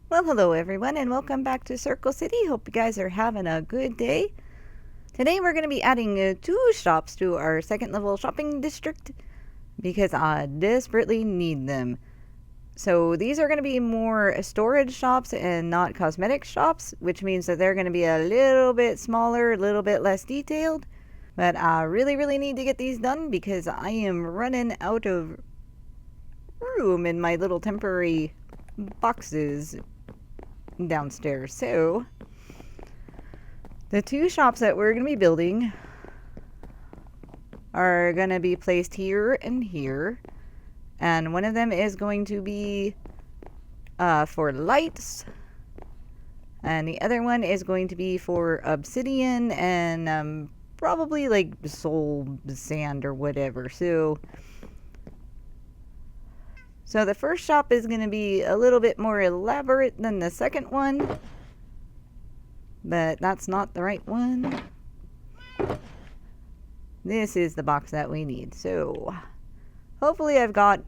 Well, hello everyone, and welcome back to Circle City. Hope you guys are having a good day. Today we're going to be adding 2 shops to our second level shopping district because I desperately need them. So these are going to be more storage shops and not cosmetic shops, which means that they're going to be a little bit smaller, a little bit less detailed. But I really need to get these done because I am running out of room in my little temporary boxes downstairs. So the 2 shops that we're going to be building are going to be placed here and here, and one of them is going to be for lights, and the other one is going to be for obsidian and probably like soul sand or whatever. So the first shop is going to be a little bit more elaborate than the second one, but that's not the right one. This is the box that we need. So hopefully I've got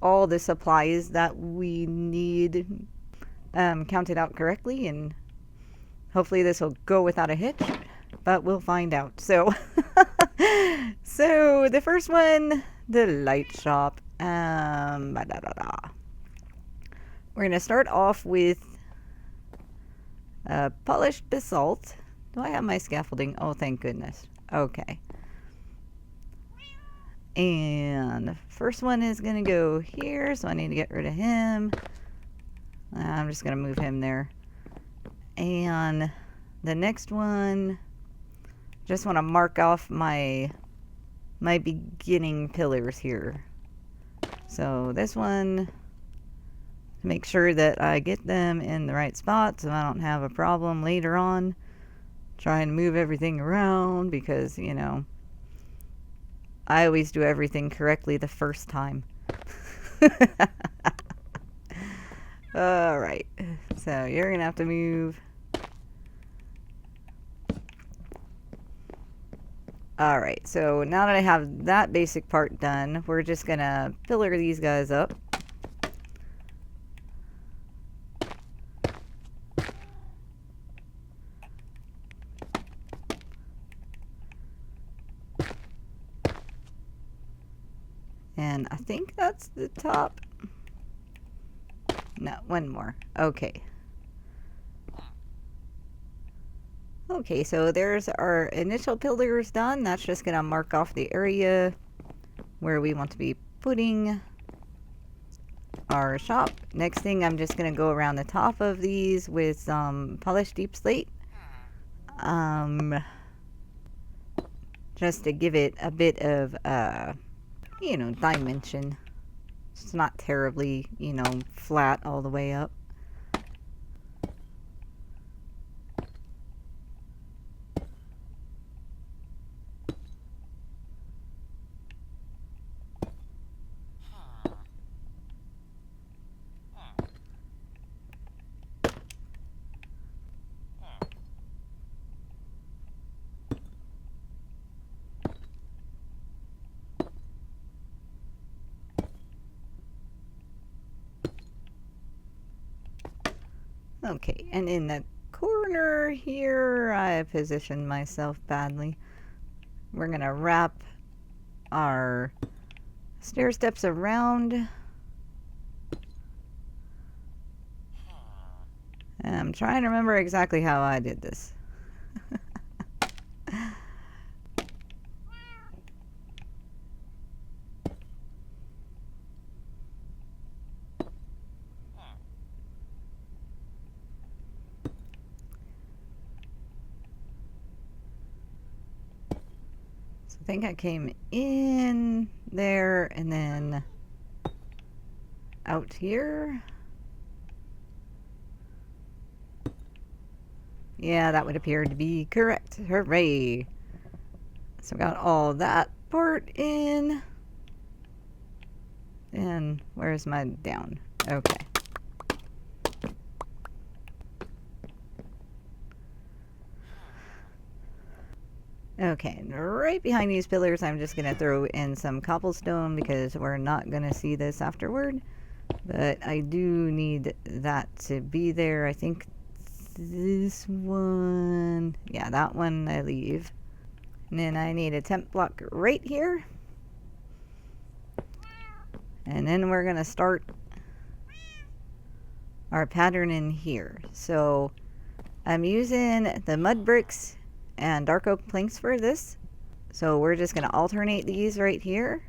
all the supplies that we need counted out correctly, and hopefully this will go without a hitch, but we'll find out. So so the first one, the light shop. We're gonna start off with polished basalt. Do I have my scaffolding? Oh, thank goodness. Okay. And the first one is gonna go here, so I need to get rid of him. I'm just gonna move him there. And the next one, just want to mark off my beginning pillars here. So this one, make sure that I get them in the right spot so I don't have a problem later on trying to move everything around, because, you know, I always do everything correctly the first time. Alright, so you're gonna have to move. Alright, so now that I have that basic part done, we're just gonna pillar these guys up. And I think that's the top. No, one more. Okay. Okay, so there's our initial pillars done. That's just gonna mark off the area where we want to be putting our shop. Next thing, I'm just gonna go around the top of these with some polished deep slate. Just to give it a bit of, you know, dimension. It's not terribly, you know, flat all the way up. Okay, and in the corner here, I positioned myself badly. We're gonna wrap our stair steps around. And I'm trying to remember exactly how I did this. I think I came in there and then out here. Yeah, that would appear to be correct. Hooray! So I got all that part in. And where's my down? Okay. Okay, and right behind these pillars, I'm just going to throw in some cobblestone because we're not going to see this afterward. But I do need that to be there. I think this one, yeah, that one I leave. And then I need a temp block right here. And then we're gonna start our pattern in here. So I'm using the mud bricks and dark oak planks for this. So we're just gonna alternate these right here.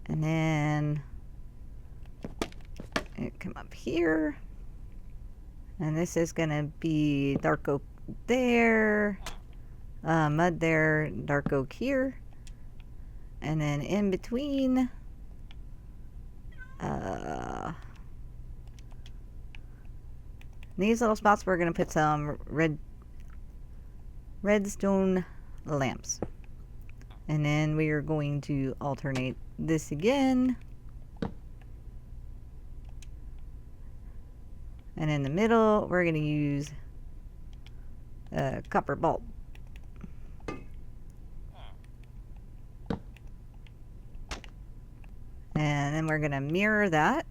And then it come up here. And this is gonna be dark oak there, mud there, dark oak here. And then in between, these little spots we're gonna put some redstone lamps. And then we are going to alternate this again. And in the middle, we're going to use a copper bulb. And then we're going to mirror that.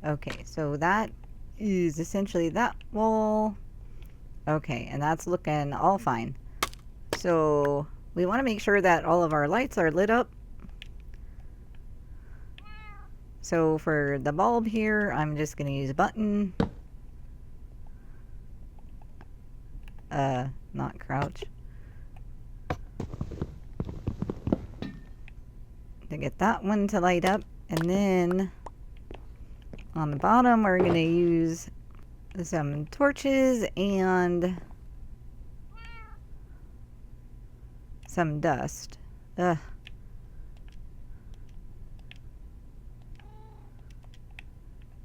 Okay, so that is essentially that wall. Okay, and that's looking all fine. So we want to make sure that all of our lights are lit up. So for the bulb here, I'm just going to use a button. Not crouch. To get that one to light up. And then on the bottom, we're going to use some torches and some dust. Ugh.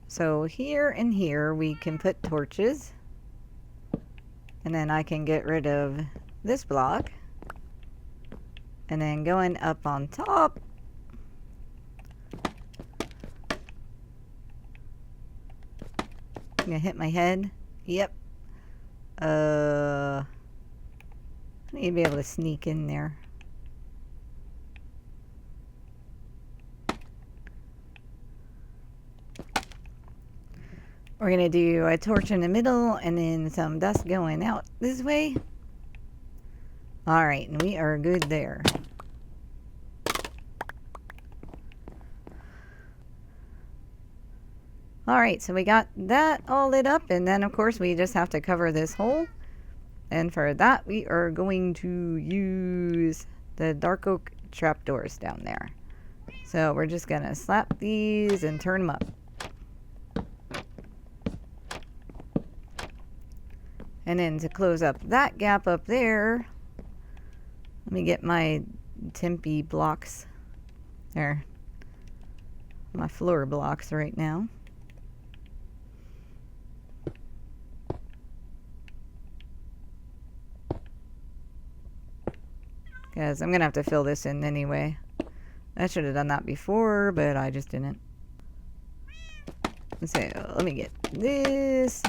So here and here we can put torches. And then I can get rid of this block. And then going up on top, I'm gonna hit my head. Yep. I need to be able to sneak in there. We're gonna do a torch in the middle and then some dust going out this way. Alright, and we are good there. Alright, so we got that all lit up, and then of course we just have to cover this hole. And for that we are going to use the dark oak trapdoors down there. So we're just gonna slap these and turn them up. And then to close up that gap up there, let me get my Tempe blocks. There. My floor blocks right now. Because I'm going to have to fill this in anyway. I should have done that before, but I just didn't. So let me get this.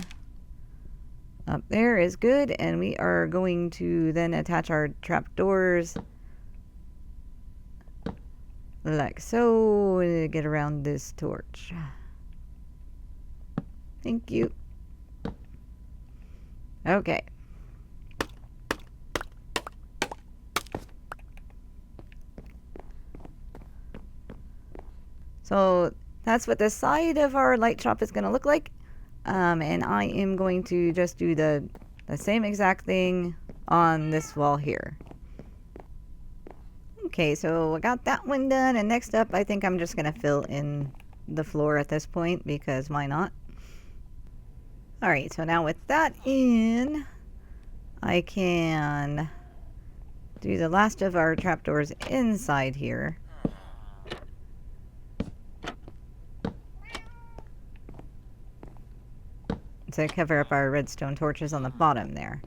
Up there is good, and we are going to then attach our trapdoors like so to get around this torch. Thank you. Okay. So that's what the side of our light shop is going to look like. And I am going to just do the same exact thing on this wall here. Okay, so I got that one done, and next up I think I'm just going to fill in the floor at this point, because why not? Alright, so now with that in, I can do the last of our trapdoors inside here. to cover up our redstone torches on the bottom there.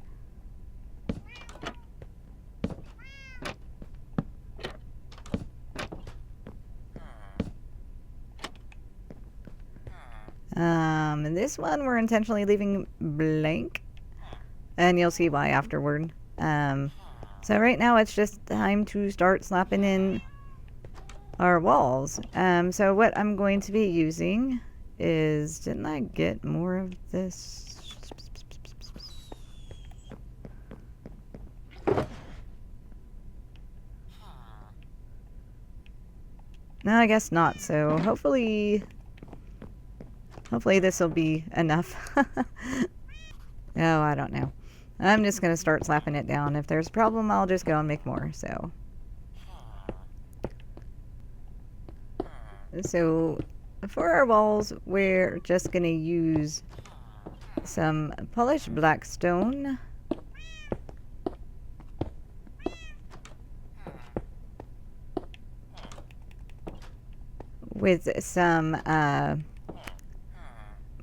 And this one we're intentionally leaving blank, and you'll see why afterward. So right now it's just time to start slapping in our walls. So what I'm going to be using is, didn't I get more of this? No, I guess not. So hopefully this will be enough. Oh, I don't know. I'm just going to start slapping it down. If there's a problem, I'll just go and make more. So for our walls, we're just going to use some polished black stone. With some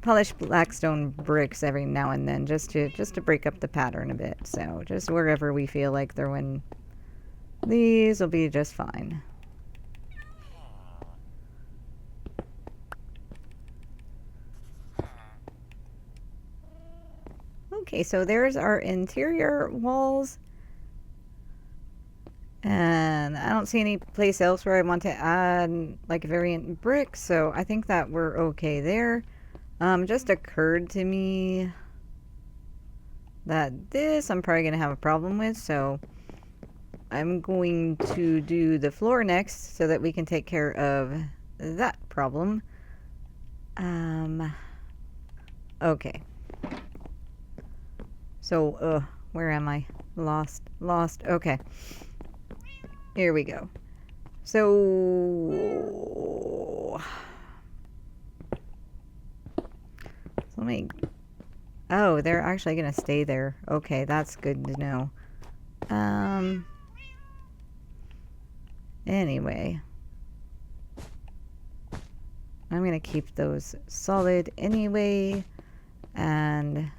polished blackstone bricks every now and then, just to break up the pattern a bit. So just wherever we feel like throwing these will be just fine. Okay, so there's our interior walls. And I don't see any place else where I want to add like a variant brick, so I think that we're okay there. Just occurred to me that this I'm probably going to have a problem with, so I'm going to do the floor next so that we can take care of that problem. Okay. So, where am I? Lost. Okay. Here we go. So let me... Oh, they're actually going to stay there. Okay, that's good to know. Anyway. I'm going to keep those solid anyway. And...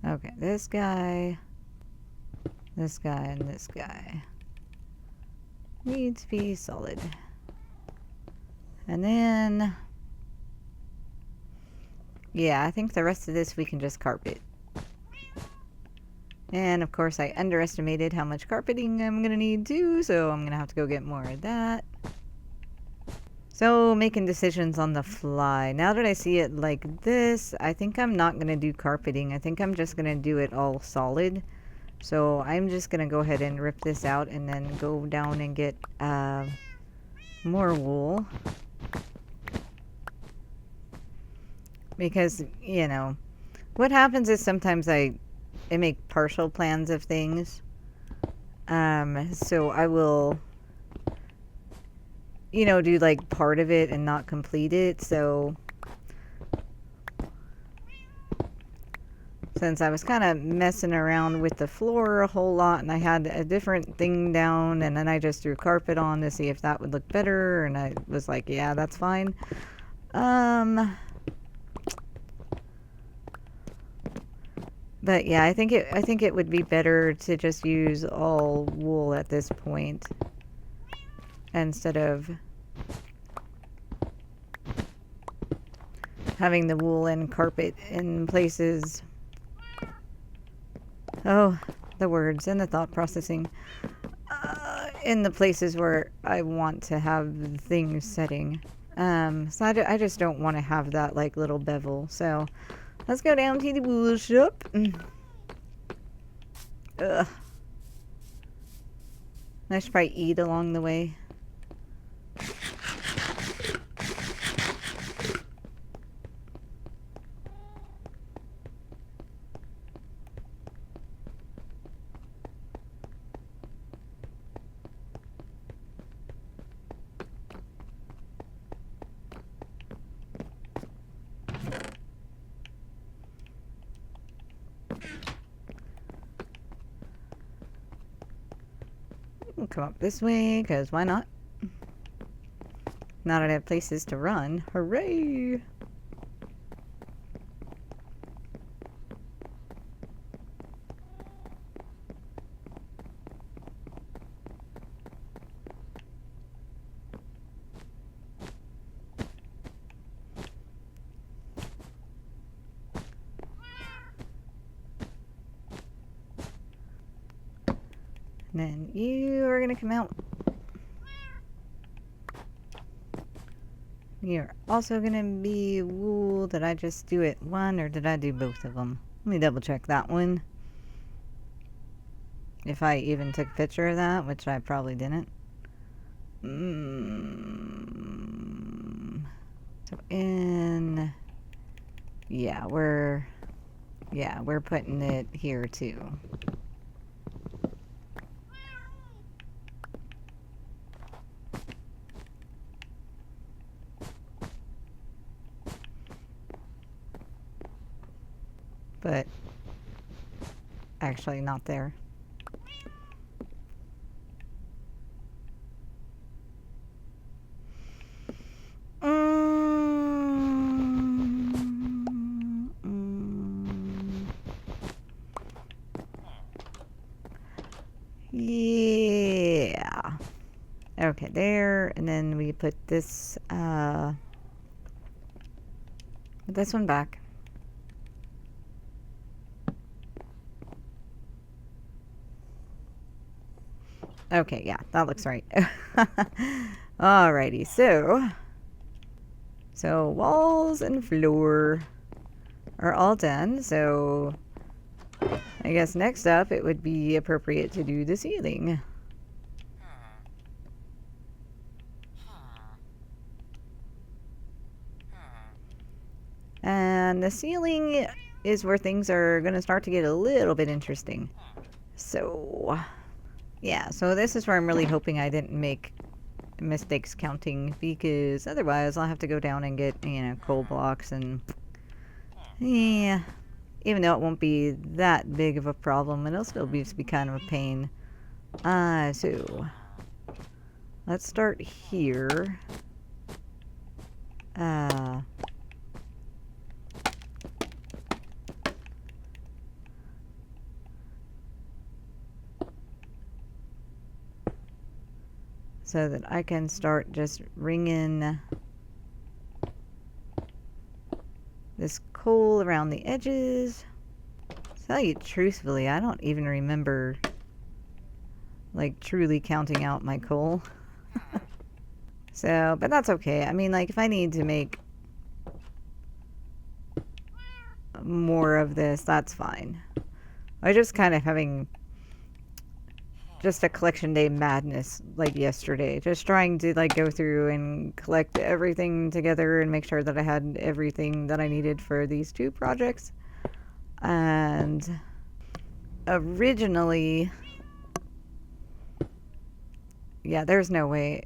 Okay, this guy, and this guy need to be solid. And then, yeah, I think the rest of this we can just carpet. And of course I underestimated how much carpeting I'm gonna need too, so I'm gonna have to go get more of that. So, making decisions on the fly. Now that I see it like this, I think I'm not going to do carpeting. I think I'm just going to do it all solid. So, I'm just going to go ahead and rip this out and then go down and get more wool. Because, you know, what happens is sometimes I make partial plans of things. So, I will... you know, do like part of it and not complete it. So since I was kind of messing around with the floor a whole lot and I had a different thing down and then I just threw carpet on to see if that would look better, and I was like, yeah, that's fine. But yeah, I think it would be better to just use all wool at this point, instead of having the wool and carpet in places. Oh, the words and the thought processing. In the places where I want to have things setting. So I just don't want to have that like little bevel. So let's go down to the wool shop. Ugh. I should probably eat along the way. We'll come up this way, because why not? Now that I have places to run. Hooray! And then you are going to come out. You're also going to be wool. Did I just do it one or did I do both of them? Let me double check that one. If I even took a picture of that, which I probably didn't. So yeah, we're putting it here too. But actually not there. Yeah. Okay, there, and then we put this one back. Okay, yeah, that looks right. Alrighty, so walls and floor are all done, so I guess next up it would be appropriate to do the ceiling. And the ceiling is where things are going to start to get a little bit interesting. So, yeah, so this is where I'm really hoping I didn't make mistakes counting, because otherwise I'll have to go down and get, coal blocks, and yeah, even though it won't be that big of a problem, it'll still be kind of a pain. So let's start here. So that I can start just ringing this coal around the edges. To tell you truthfully, I don't even remember, like, truly counting out my coal. So, but that's okay. I mean, like, if I need to make more of this, that's fine. I just kind of having just a collection day madness like yesterday, just trying to like go through and collect everything together and make sure that I had everything that I needed for these two projects. And originally, yeah, there's no way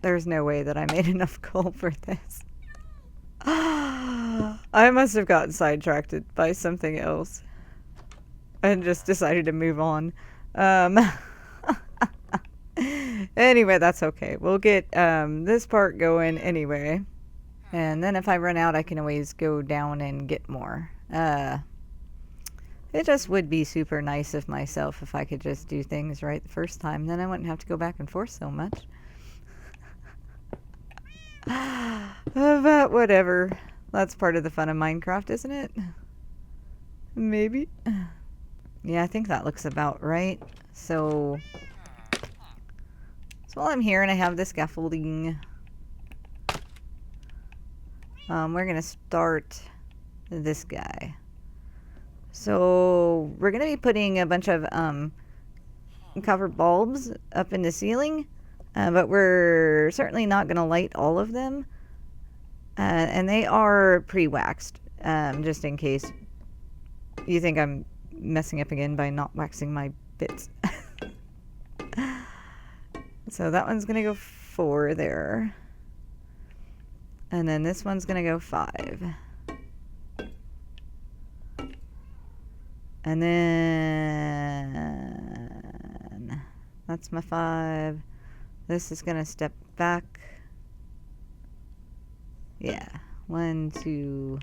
that I made enough coal for this. I must have gotten sidetracked by something else and just decided to move on. Anyway, that's okay. We'll get this part going anyway. And then if I run out, I can always go down and get more. It just would be super nice of myself if I could just do things right the first time. Then I wouldn't have to go back and forth so much. But whatever. That's part of the fun of Minecraft, isn't it? Maybe. Yeah, I think that looks about right. So while I'm here and I have this scaffolding, we're going to start this guy. So we're going to be putting a bunch of copper bulbs up in the ceiling, but we're certainly not going to light all of them. And they are pre-waxed, just in case you think I'm messing up again by not waxing my bits. So that one's gonna go 4 there, and then this one's gonna go 5, and then That's my 5. This is gonna step back. Yeah. 1, 2.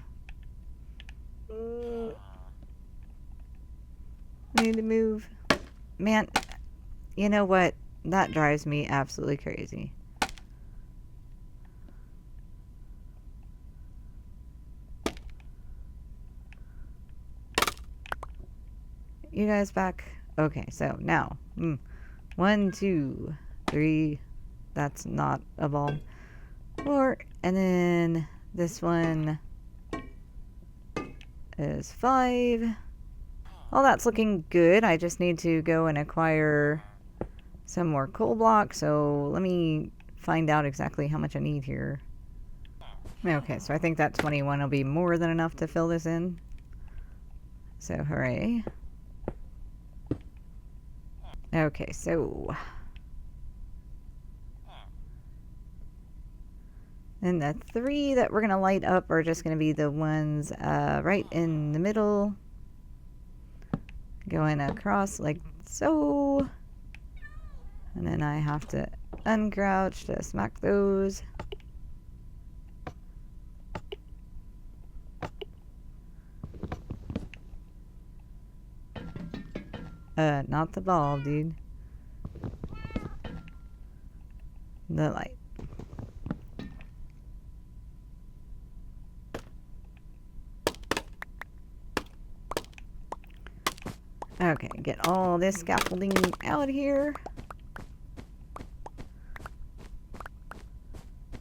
Need to move. Man, you know what? That drives me absolutely crazy. You guys back? Okay, so now. 1, 2, 3. That's not a ball. 4. And then this one is 5. Well, that's looking good. I just need to go and acquire some more coal blocks. So let me find out exactly how much I need here. Okay, so I think that 21 will be more than enough to fill this in. So hooray. Okay, so... and the 3 that we're going to light up are just going to be the ones right in the middle. Going across like so. And then I have to uncrouch to smack those. Not the ball, dude. The light. Okay, get all this scaffolding out here.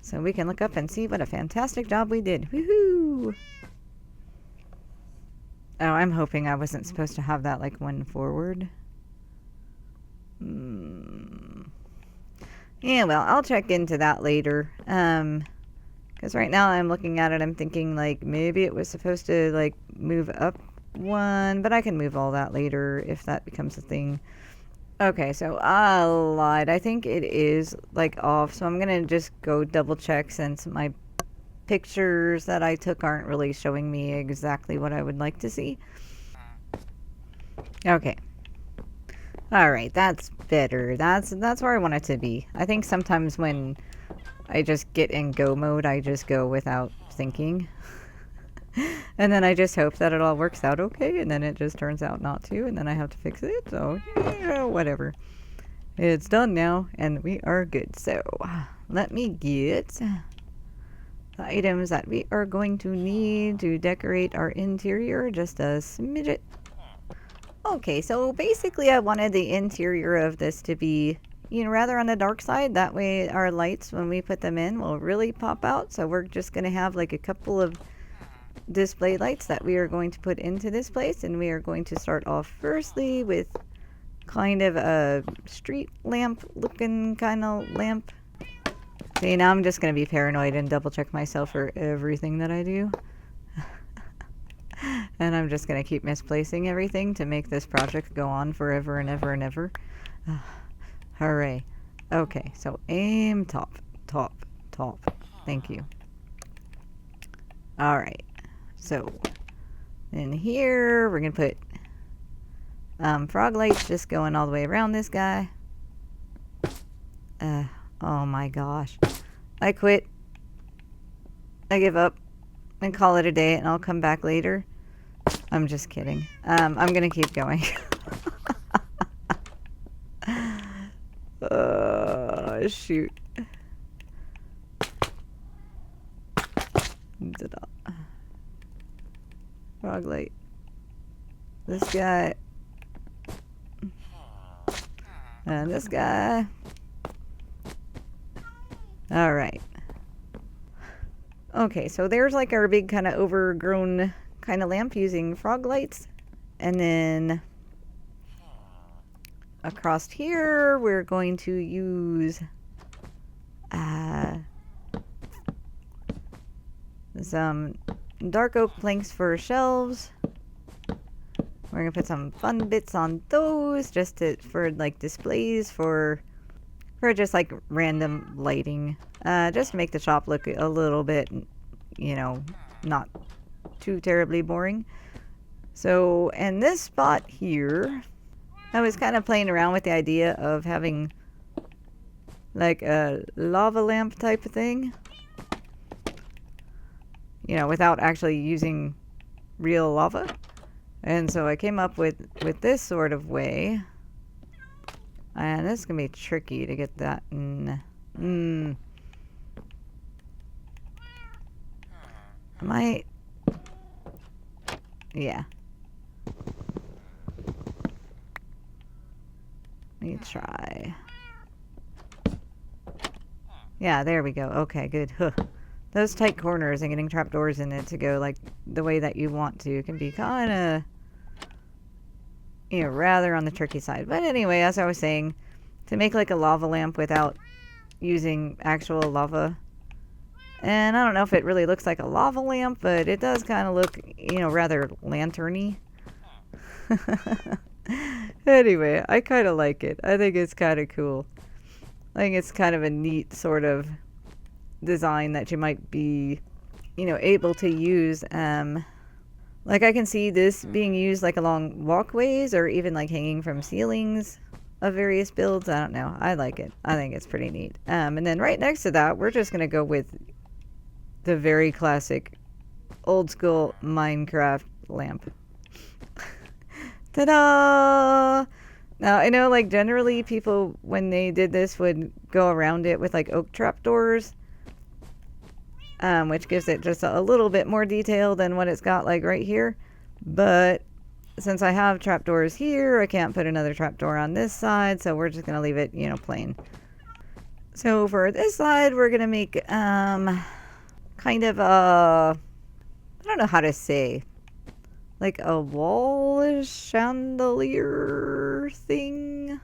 So we can look up and see what a fantastic job we did. Woohoo! Oh, I'm hoping I wasn't supposed to have that like one forward. Yeah, well, I'll check into that later. Because right now I'm looking at it, I'm thinking like maybe it was supposed to like move up 1, but I can move all that later if that becomes a thing. Okay, so I lied. I think it is like off, so I'm gonna just go double check since my pictures that I took aren't really showing me exactly what I would like to see. Okay. Alright, that's better. That's where I want it to be. I think sometimes when I just get in go mode, I just go without thinking. And then I just hope that it all works out okay, and then it just turns out not to, and then I have to fix it, so yeah, whatever. It's done now, and we are good. So, let me get the items that we are going to need to decorate our interior, just a smidget. Okay, so basically I wanted the interior of this to be, you know, rather on the dark side. That way our lights, when we put them in, will really pop out. So we're just going to have like a couple of display lights that we are going to put into this place, and we are going to start off firstly with kind of a street lamp looking kind of lamp. See, now I'm just going to be paranoid and double check myself for everything that I do. And I'm just going to keep misplacing everything to make this project go on forever and ever and ever. Hooray. Okay, so aim top, top, top. Thank you. Alright. So, in here, we're going to put frog lights just going all the way around this guy. Oh my gosh. I quit. I give up and call it a day, and I'll come back later. I'm just kidding. I'm going to keep going. Shoot. Ta-da. Frog light. This guy. And this guy. Alright. Okay, so there's like our big kind of overgrown kind of lamp using frog lights. And then across here, we're going to use some dark oak planks for shelves. We're gonna put some fun bits on those just for like displays for just like random lighting, just to make the shop look a little bit, you know, not too terribly boring. So, and this spot here, I was kind of playing around with the idea of having like a lava lamp type of thing. You know, without actually using real lava. And so I came up with this sort of way. And this is going to be tricky to get that in. I might. Yeah. Let me try. Yeah, there we go. Okay, good. Huh. Those tight corners and getting trapdoors in it to go like the way that you want to can be kind of, you know, rather on the tricky side. But anyway, as I was saying, to make like a lava lamp without using actual lava. And I don't know if it really looks like a lava lamp, but it does kind of look, you know, rather lantern-y. Anyway, I kind of like it. I think it's kind of cool. I think it's kind of a neat sort of design that you might be, you know, able to use. Like I can see this being used like along walkways or even like hanging from ceilings of various builds. I don't know. I like it. I think it's pretty neat. And then right next to that, we're just going to go with the very classic old school Minecraft lamp. Ta-da! Now, I know, like, generally people, when they did this, would go around it with, like, oak trapdoors, which gives it just a little bit more detail than what it's got, like, right here. But since I have trapdoors here, I can't put another trapdoor on this side, so we're just going to leave it, you know, plain. So for this side, we're going to make, kind of a, I don't know how to say, like a wall chandelier thing.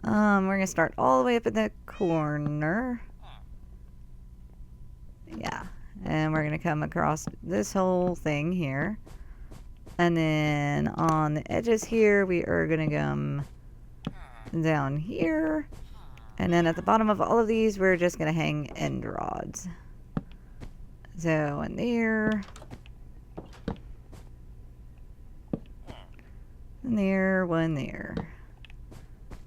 We're gonna start all the way up in the corner. Yeah, and we're gonna come across this whole thing here. And then on the edges here, we are gonna come down here. And then at the bottom of all of these, we're just gonna hang end rods. So, one there. And there, one there.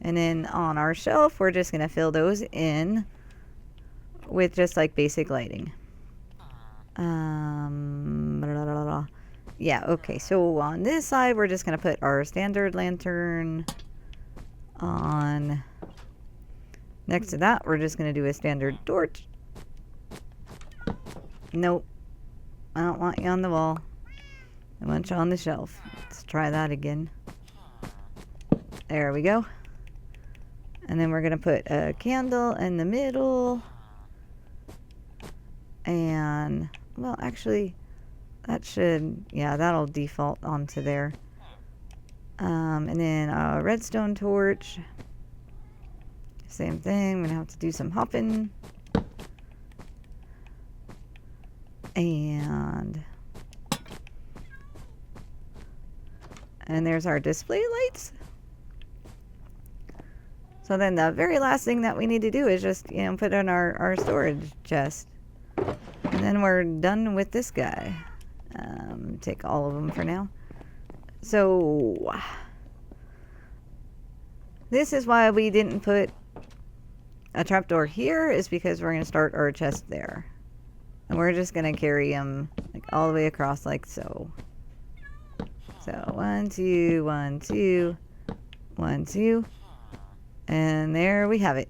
And then on our shelf, we're just going to fill those in with just like basic lighting. Yeah, okay. So on this side, we're just going to put our standard lantern on. Next to that, we're just going to do a standard torch. Nope. I don't want you on the wall. I want you on the shelf. Let's try that again. There we go. And then we're going to put a candle in the middle. And, well, actually, that should, yeah, that'll default onto there. And then a redstone torch. Same thing. I'm going to have to do some hopping. And there's our display lights. So then the very last thing that we need to do is just, you know, put in our storage chest. And then we're done with this guy. Take all of them for now. So this is why we didn't put a trapdoor here, is because we're going to start our chest there. And we're just going to carry them like all the way across like so. So 1, 2, 1, 2, 1, 2. And there we have it.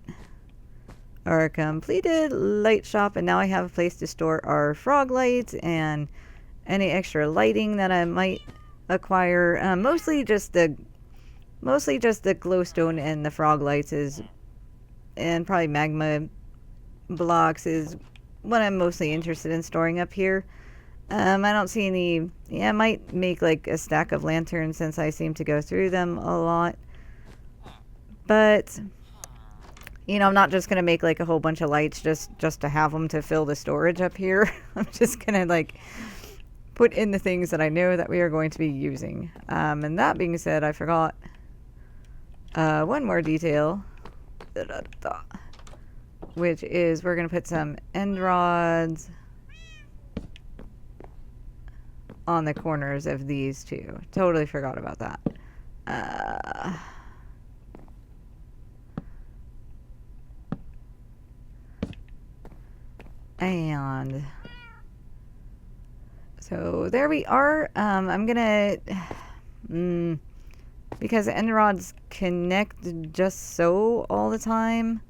Our completed light shop. And now I have a place to store our frog lights and any extra lighting that I might acquire. Mostly just the glowstone and the frog lights is, and probably magma blocks is what I'm mostly interested in storing up here. I don't see any. Yeah, I might make like a stack of lanterns since I seem to go through them a lot. But, you know, I'm not just going to make like a whole bunch of lights just to have them to fill the storage up here. I'm just going to like put in the things that I know that we are going to be using. And that being said, I forgot one more detail. Which is we're going to put some end rods on the corners of these two. Totally forgot about that. And so there we are. I'm gonna, because the end rods connect just so all the time.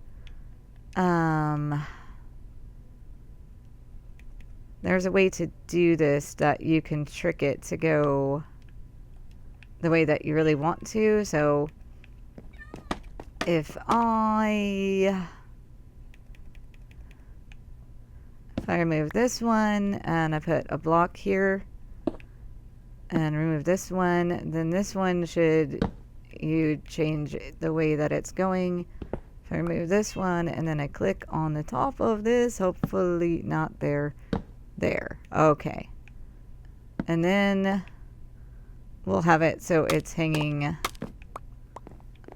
There's a way to do this that you can trick it to go the way that you really want to. So if I remove this one and I put a block here and remove this one, then this one you change the way that it's going. If I remove this one and then I click on the top of this, hopefully not there. There. Okay. And then we'll have it so it's hanging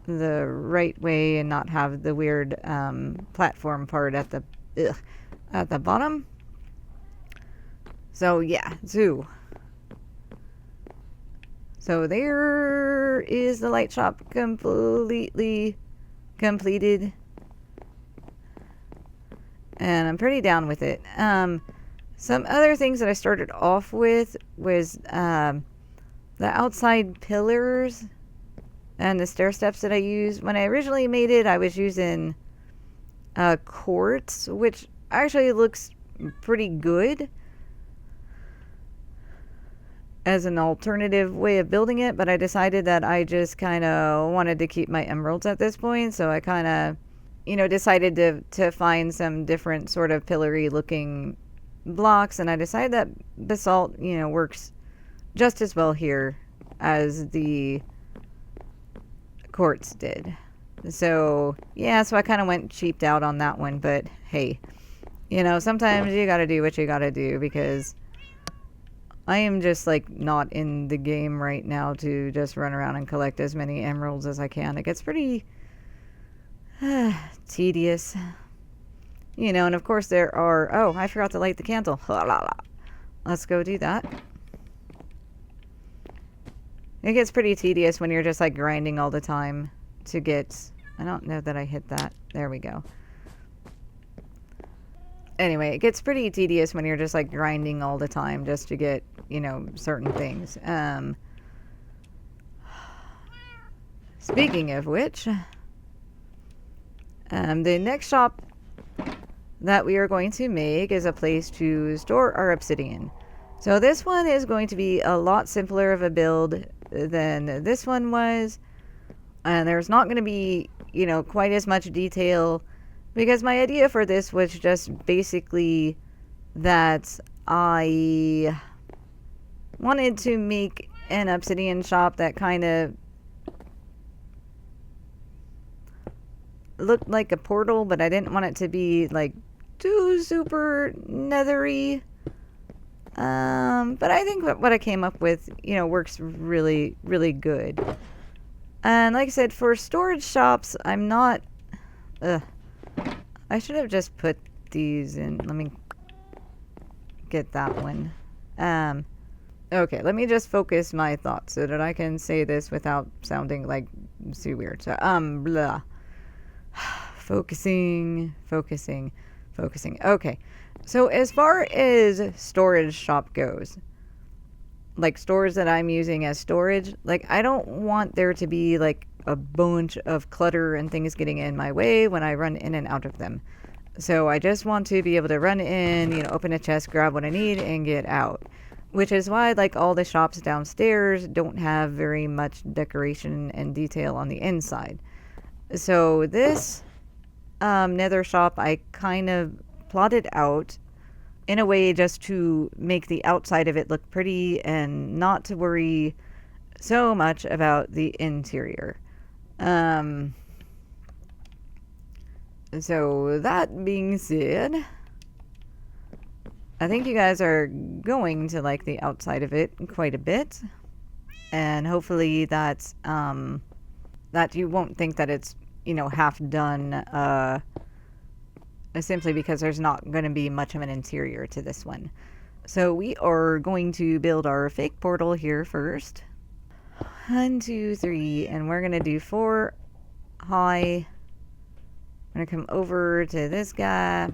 the right way and not have the weird platform part at the bottom. So yeah, zoo. So there is the light shop completely completed. And I'm pretty down with it. Some other things that I started off with was the outside pillars and the stair steps that I used. When I originally made it, I was using quartz, which actually looks pretty good as an alternative way of building it, but I decided that I just kind of wanted to keep my emeralds at this point, so I kind of, decided to find some different sort of pillory looking blocks, and I decided that basalt, works just as well here as the quartz did. So yeah, so I kind of went cheaped out on that one, but hey, sometimes you gotta do what you gotta do, because I am just like not in the game right now to just run around and collect as many emeralds as I can. It gets pretty tedious. And of course there are... Oh, I forgot to light the candle. Let's go do that. It gets pretty tedious when you're just like grinding all the time to get... I don't know that I hit that. There we go. Anyway, it gets pretty tedious when you're just like grinding all the time just to get, certain things. Speaking of which, the next shop that we are going to make is a place to store our obsidian. So this one is going to be a lot simpler of a build than this one was. And there's not going to be, quite as much detail, because my idea for this was just basically that I wanted to make an obsidian shop that kind of looked like a portal, but I didn't want it to be like too super nethery. But I think what I came up with, works really, really good. And like I said, for storage shops, I'm not... I should have just put these in. Let me get that one. Okay, let me just focus my thoughts so that I can say this without sounding like too weird. So, blah. Focusing. Okay. So as far as storage shop goes, like stores that I'm using as storage, like I don't want there to be like a bunch of clutter and things getting in my way when I run in and out of them. So I just want to be able to run in, open a chest, grab what I need, and get out. Which is why like all the shops downstairs don't have very much decoration and detail on the inside. So this nether shop I kind of plotted out in a way just to make the outside of it look pretty and not to worry so much about the interior. So that being said, I think you guys are going to like the outside of it quite a bit, and hopefully that you won't think that it's half done simply because there's not going to be much of an interior to this one. So we are going to build our fake portal here first. 1, 2, 3, and we're gonna do 4 high. I'm gonna come over to this guy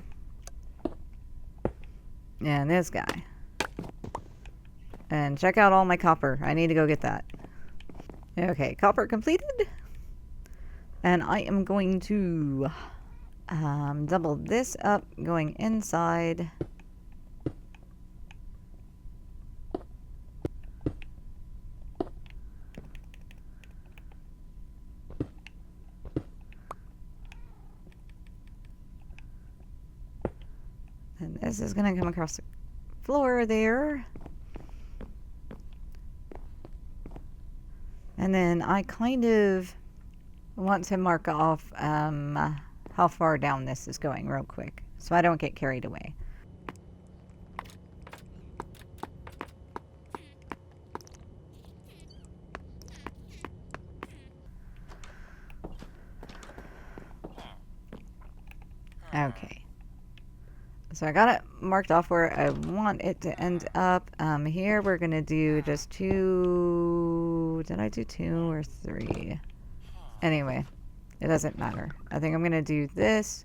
and this guy. And check out all my copper. I need to go get that. Okay, copper completed. And I am going to double this up going inside. And this is going to come across the floor there. And then I kind of want to mark off how far down this is going real quick, so I don't get carried away. Okay. So I got it marked off where I want it to end up. Here we're going to do just 2... Did I do 2 or 3? Anyway, it doesn't matter. I think I'm going to do this.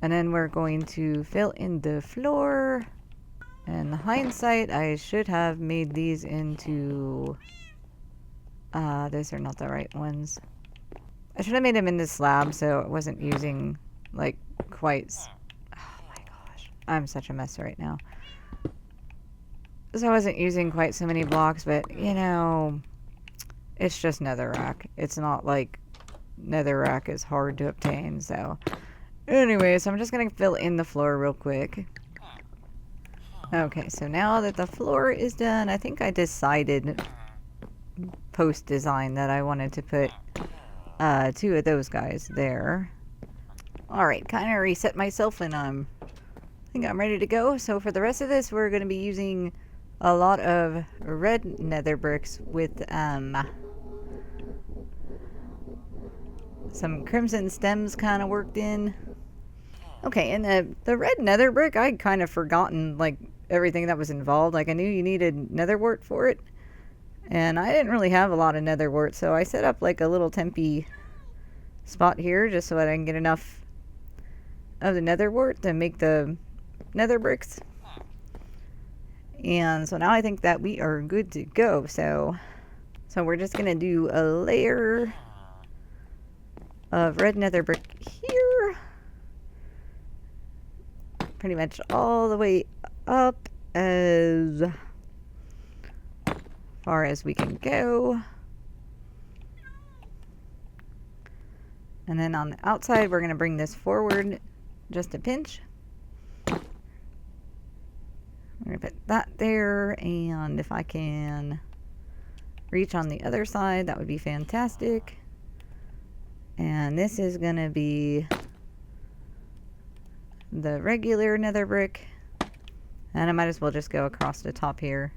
And then we're going to fill in the floor. And in hindsight, I should have made these into... these are not the right ones. I should have made them into slab so it wasn't using, like, quite... I'm such a mess right now. So I wasn't using quite so many blocks, but, you know, it's just netherrack. It's not like netherrack is hard to obtain, so... Anyway, so I'm just going to fill in the floor real quick. Okay, so now that the floor is done, I think I decided post-design that I wanted to put 2 of those guys there. Alright, kind of reset myself and I think I'm ready to go. So for the rest of this, we're going to be using a lot of red nether bricks with some crimson stems kind of worked in. Okay, and the red nether brick, I'd kind of forgotten like everything that was involved. Like I knew you needed nether wart for it, and I didn't really have a lot of nether wart, so I set up like a little tempy spot here just so that I can get enough of the nether wart to make the nether bricks. And so now I think that we are good to go. So we're just gonna do a layer of red nether brick here, pretty much all the way up as far as we can go. And then on the outside we're gonna bring this forward just a pinch. We're going to put that there, and if I can reach on the other side, that would be fantastic. And this is going to be the regular nether brick, and I might as well just go across the top here.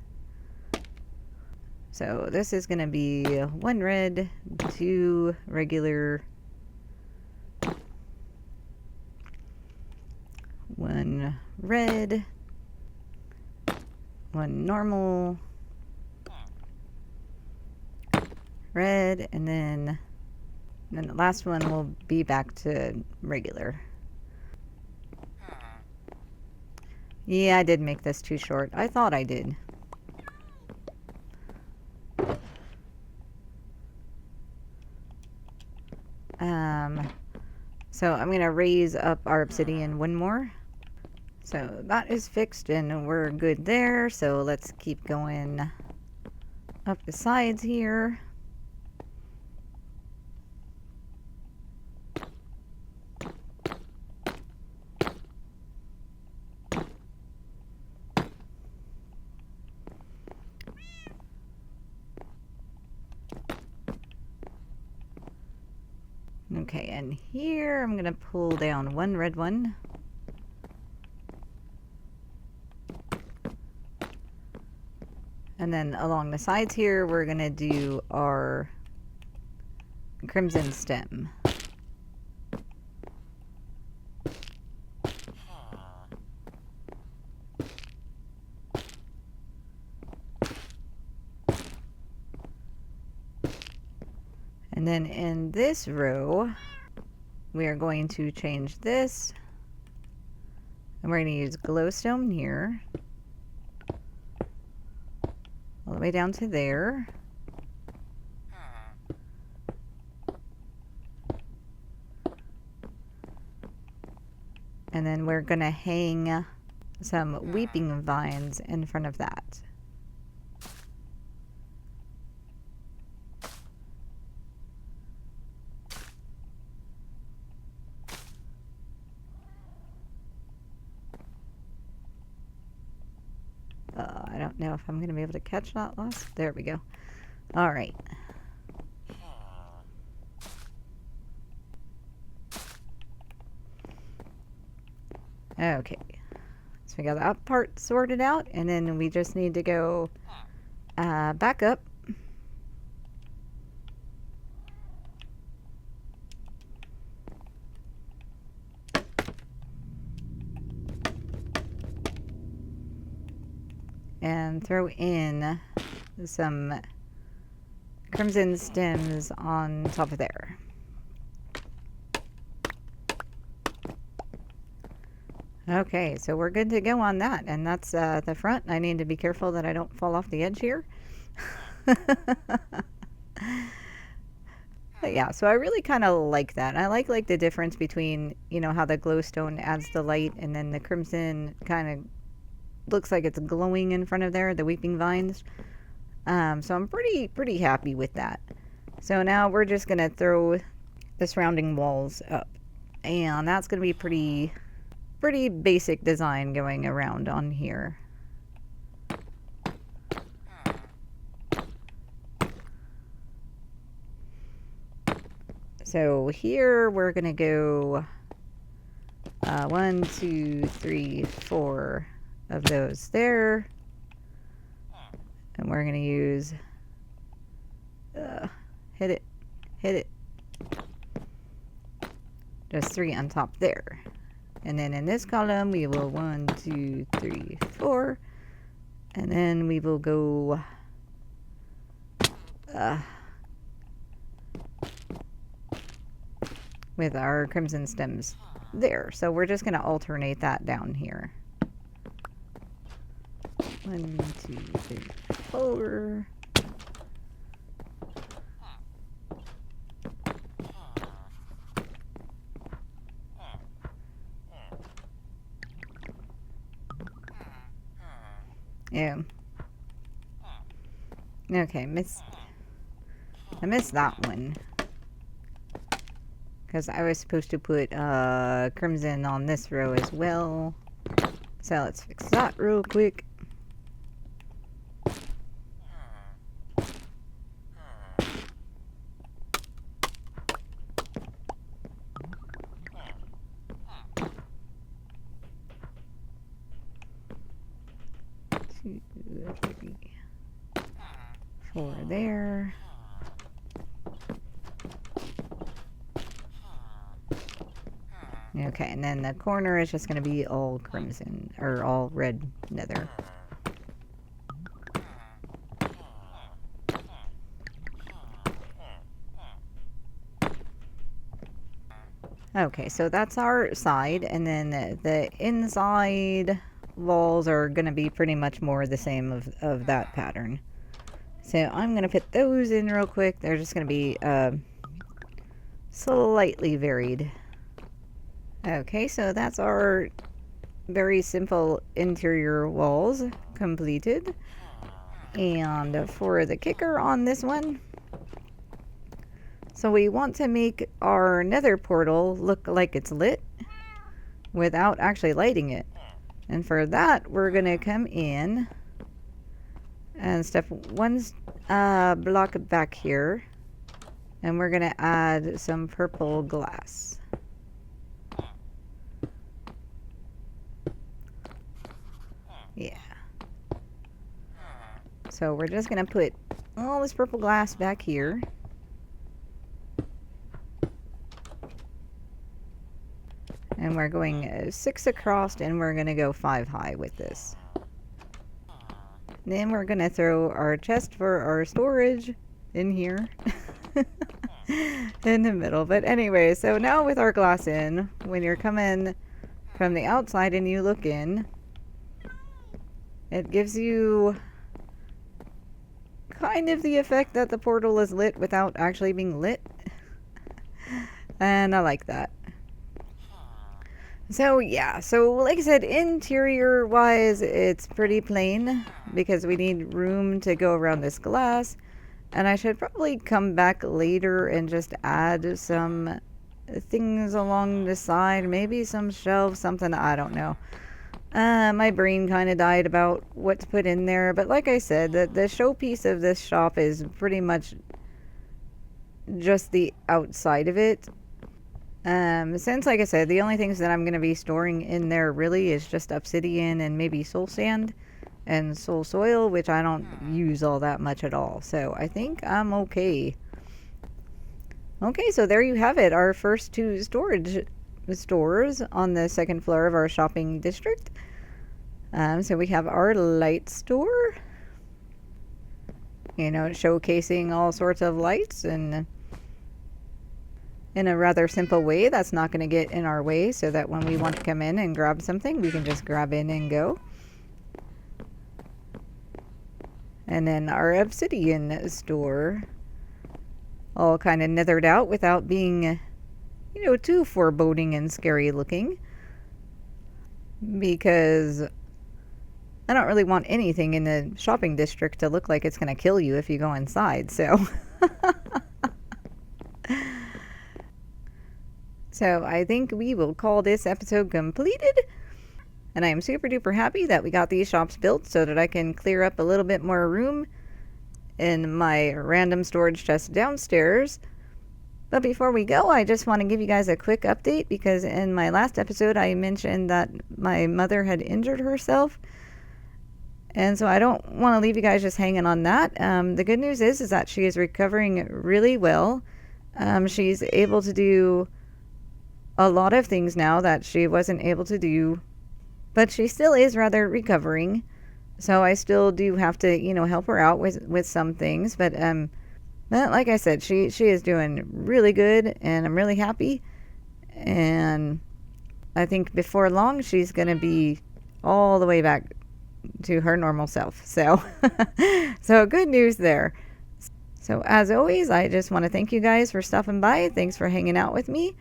So this is going to be 1 red, 2 regular, 1 red, 1 normal, red, and then the last one will be back to regular. Yeah, I did make this too short. I thought I did. So I'm going to raise up our obsidian 1 more. So that is fixed and we're good there. So let's keep going up the sides here. Okay, and here I'm going to pull down 1 red one. And then along the sides here, we're going to do our crimson stem. And then in this row, we are going to change this. And we're going to use glowstone here. All the way down to there. And then we're going to hang some weeping vines in front of that. I don't know if I'm going to be able to catch that last. There we go. All right. Okay. So we got that part sorted out, and then we just need to go back up. And throw in some crimson stems on top of there. Okay, so we're good to go on that, and that's the front. I need to be careful that I don't fall off the edge here. But yeah, so I really kind of like that. I like the difference between, you know, how the glowstone adds the light, and then the crimson kind of looks like it's glowing in front of there, the weeping vines. So I'm pretty happy with that. So now we're just gonna throw the surrounding walls up, and that's gonna be pretty basic design going around on here. So here we're gonna go 1, 2, 3, 4 of those there, and we're gonna use hit it, just 3 on top there. And then in this column we will 1, 2, 3, 4, and then we will go with our crimson stems there. So we're just going to alternate that down here. 1, 2, 3, 4. Yeah. Okay, I missed that one. Because I was supposed to put crimson on this row as well. So let's fix that real quick. Four there. Okay, and then the corner is just going to be all crimson, or all red nether. Okay, so that's our side, and then the inside walls are going to be pretty much more the same of that pattern. So I'm going to put those in real quick. They're just going to be slightly varied. Okay, so that's our very simple interior walls completed. And for the kicker on this one, so we want to make our nether portal look like it's lit without actually lighting it. And for that, we're going to come in and step one block back here, and we're going to add some purple glass. Yeah. So we're just going to put all this purple glass back here. And we're going 6 across, and we're going to go 5 high with this. Then we're going to throw our chest for our storage in here. in the middle. But anyway, so now with our glass in, when you're coming from the outside and you look in, it gives you kind of the effect that the portal is lit without actually being lit. And I like that. So yeah, so like I said, interior wise, it's pretty plain because we need room to go around this glass. And I should probably come back later and just add some things along the side, maybe some shelves, something, I don't know. My brain kind of died about what to put in there, but like I said, the showpiece of this shop is pretty much just the outside of it. Since, like I said, the only things that I'm going to be storing in there really is just obsidian and maybe soul sand and soul soil, which I don't use all that much at all. So I think I'm okay. Okay, so there you have it. Our first two storage stores on the second floor of our shopping district. So we have our light store, you know, showcasing all sorts of lights and in a rather simple way that's not going to get in our way, so that when we want to come in and grab something, we can just grab in and go. And then our obsidian store, all kind of nethered out without being, you know, too foreboding and scary looking, because I don't really want anything in the shopping district to look like it's going to kill you if you go inside. So So I think we will call this episode completed. And I am super duper happy that we got these shops built so that I can clear up a little bit more room in my random storage chest downstairs. But before we go, I just want to give you guys a quick update, because in my last episode I mentioned that my mother had injured herself. And so I don't want to leave you guys just hanging on that. The good news is that she is recovering really well. She's able to do a lot of things now that she wasn't able to do, but she still is rather recovering. So I still do have to, you know, help her out with some things. But like I said, she is doing really good, and I'm really happy. And I think before long, she's going to be all the way back to her normal self. So, so good news there. So as always, I just want to thank you guys for stopping by. Thanks for hanging out with me.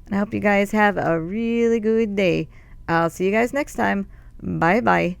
And I hope you guys have a really good day. I'll see you guys next time. Bye-bye.